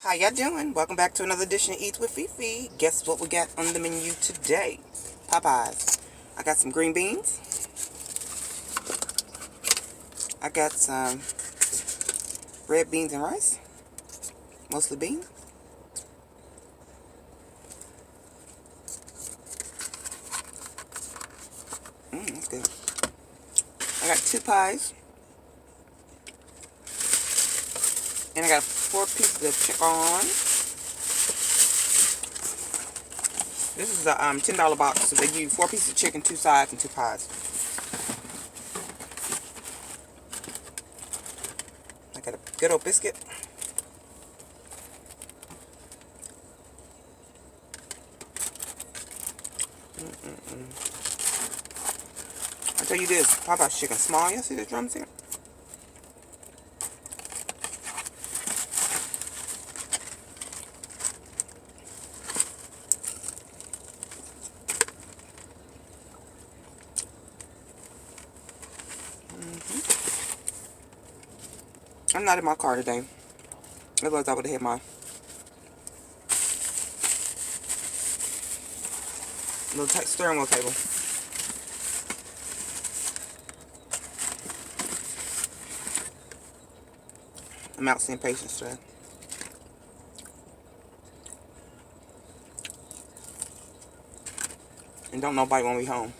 How y'all doing? Welcome back to another edition of Eats with Fefe. Guess what we got on the menu today? Popeyes. I got some green beans. I got some red beans and rice. Mostly beans. That's good. I got 2 pies. And I got 4 pieces of chicken. This is a $10 box. So they give you 4 pieces of chicken, 2 sides, and 2 pies. I got a good old biscuit. I tell you this, Popeyes chicken small. You see the drums here? I'm not in my car today. Otherwise I would have had my little steering wheel table. I'm out seeing patients today. And don't nobody want me home.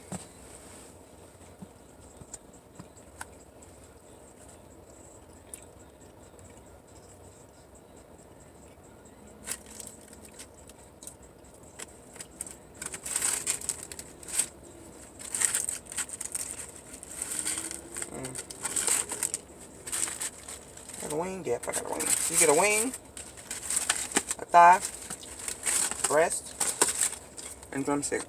I got a wing? Yep, I got a wing. You get a wing, a thigh, breast, and drumstick.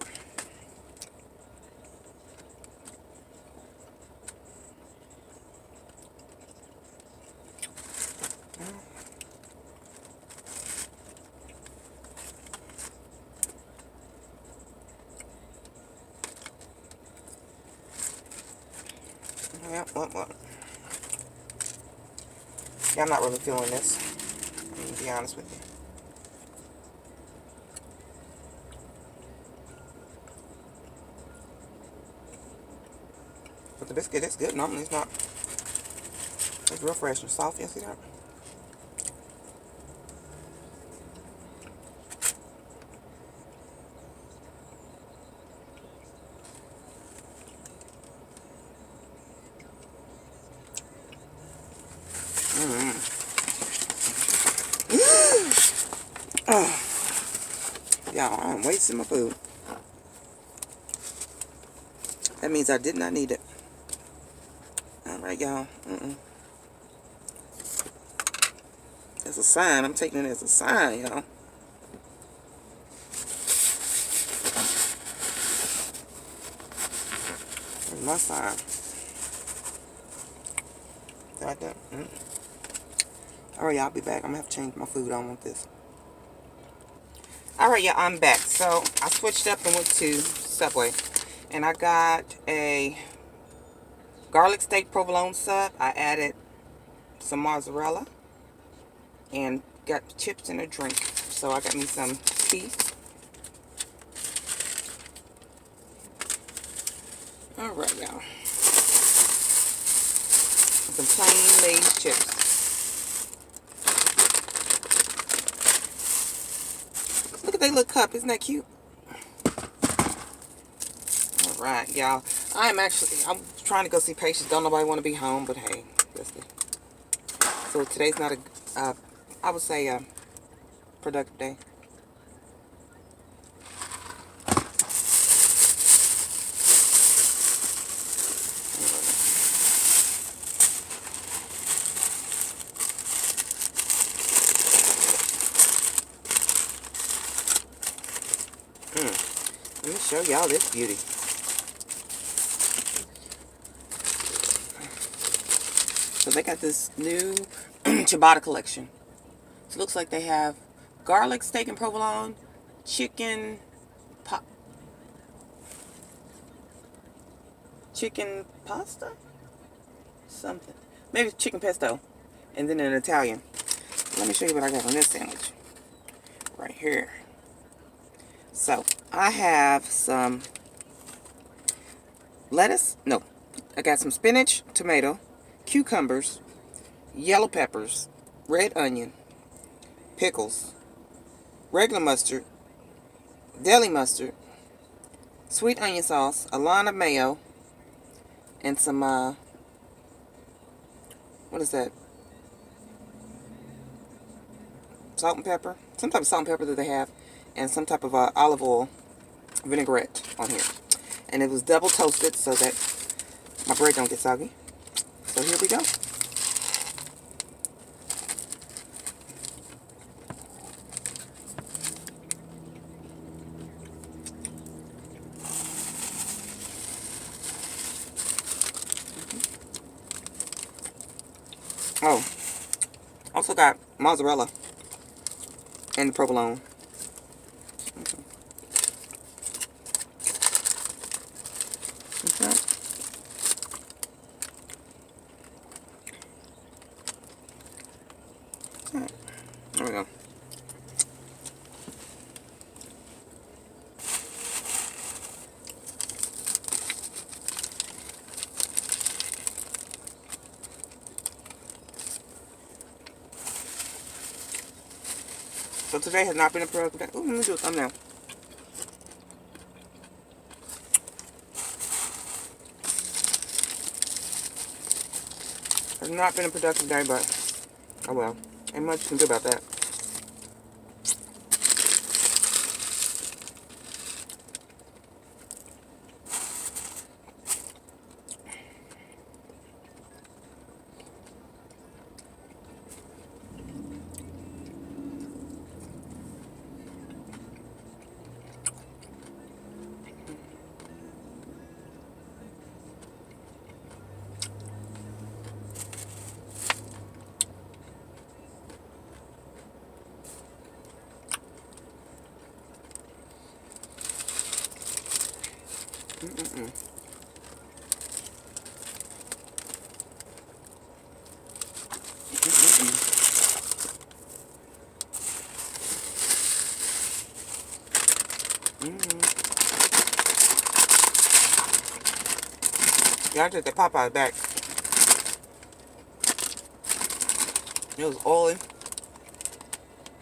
Yep, what? Yeah, I'm not really feeling this. I'm gonna be honest with you. But the biscuit is good. Normally it's not. It's real fresh and soft. You see that? Y'all, I'm wasting my food. That means I did not need it. Alright, y'all. That's a sign. I'm taking it as a sign, y'all. That's my sign. Got that? Alright, y'all, I'll be back. I'm gonna have to change my food. I don't want this. Alright, y'all, I'm back. So, I switched up and went to Subway. And I got a garlic steak provolone sub. I added some mozzarella. And got chips and a drink. So, I got me some tea. Alright, y'all. Some plain Lay's chips. Look at that little cup. Isn't that cute? Alright, y'all. I'm trying to go see patients. Don't nobody want to be home, but hey, that's good. So today's not I would say a productive day. Let me show y'all this beauty. So they got this new ciabatta collection. So it looks like they have garlic steak and provolone, chicken pasta? Something. Maybe chicken pesto. And then an Italian. let me show you what I got on this sandwich. Right here. So, I have some lettuce. No, I got some spinach, tomato, cucumbers, yellow peppers, red onion, pickles, regular mustard, deli mustard, sweet onion sauce, a line of mayo, and some, what is that? Salt and pepper. Some type of salt and pepper that they have. And some type of olive oil vinaigrette on here. And it was double toasted so that my bread don't get soggy. So here we go. Oh, also got mozzarella and provolone. Okay. There we go. So today has not been a productive day. Ooh, let me do a thumbnail. Has not been a productive day, but oh well. Ain't much you can do about that. Mm-mm-mm. Yeah, I took the Popeyes back. It was oily.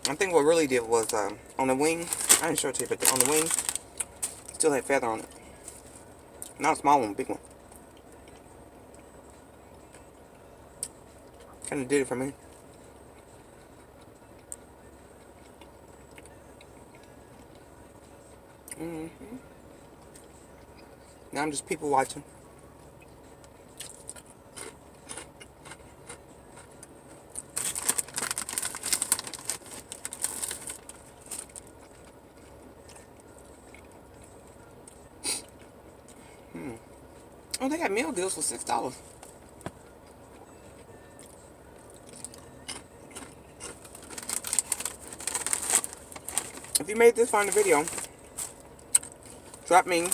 I think what really did was on the wing. I didn't show it to you, but on the wing, still had feather on it. Not a small one, big one. Kind of did it for me. Now I'm just people watching. Oh, they got meal deals for $6. If you made this far in the video, drop me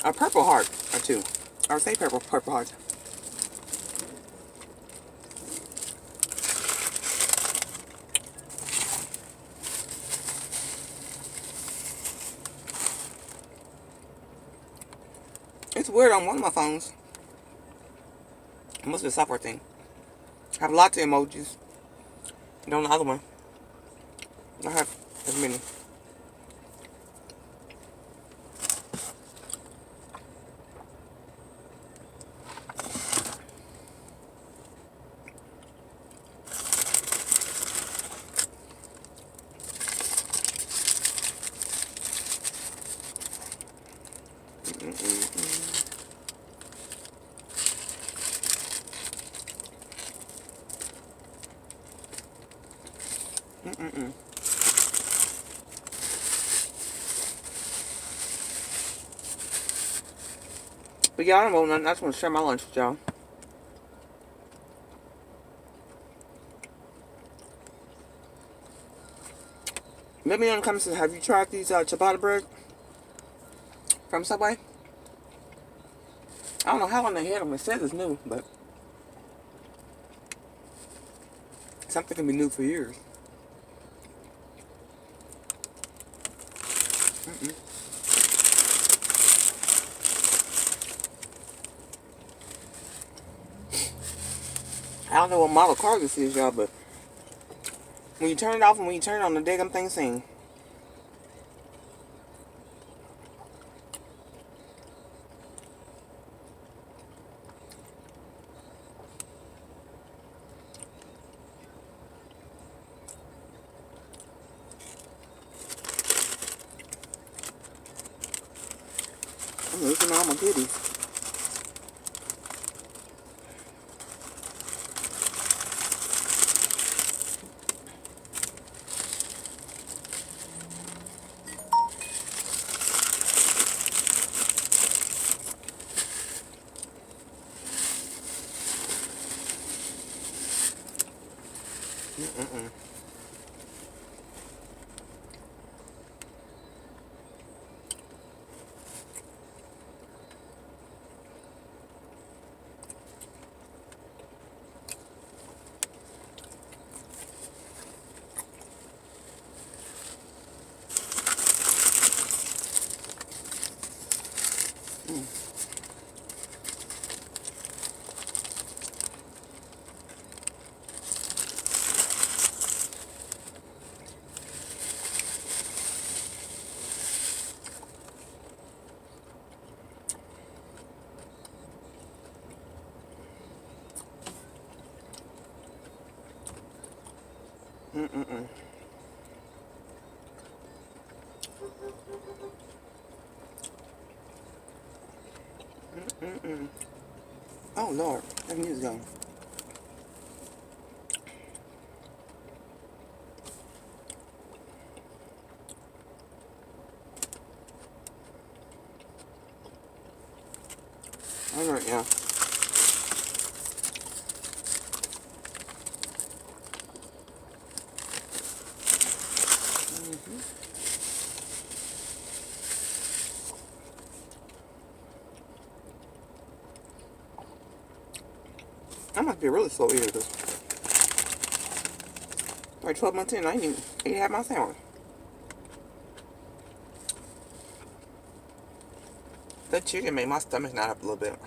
a purple heart or two. Or say purple heart. It's weird on one of my phones. It must be a software thing. I have lots of emojis. And on the other one, I have as many. But y'all don't want nothing. I just want to share my lunch with y'all. Let me know in the comments, have you tried these ciabatta bread from Subway? I don't know how long they had them. It says it's new, but Something can be new for years. I don't know what model car this is, y'all, but when you turn it off and when you turn it on, the daggum thing sing. I'm losing all my goodies. Oh Lord, that music going. All right, yeah. I must be a really slow eater, because like 12 months in, I didn't even have my sandwich. That chicken made my stomach knot up a little bit.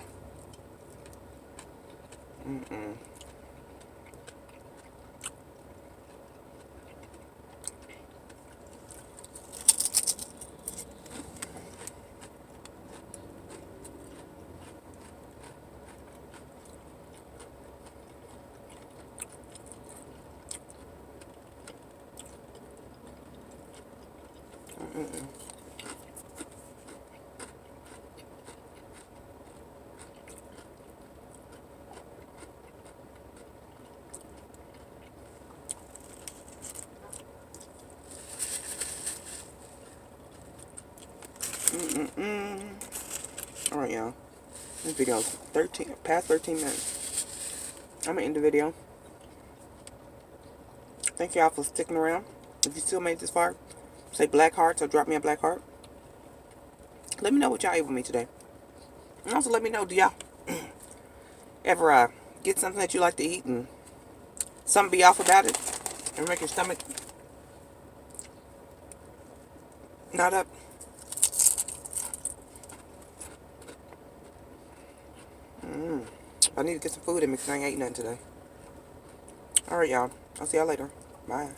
All right, y'all. This video's past 13 minutes. I'm gonna end the video. Thank y'all for sticking around. If you still made it this far, say black hearts or drop me a black heart. Let me know what y'all ate with me today. And also let me know, do y'all ever get something that you like to eat and something be off about it and make your stomach not up? I need to get some food in me because I ain't ate nothing today. Alright, y'all. I'll see y'all later. Bye.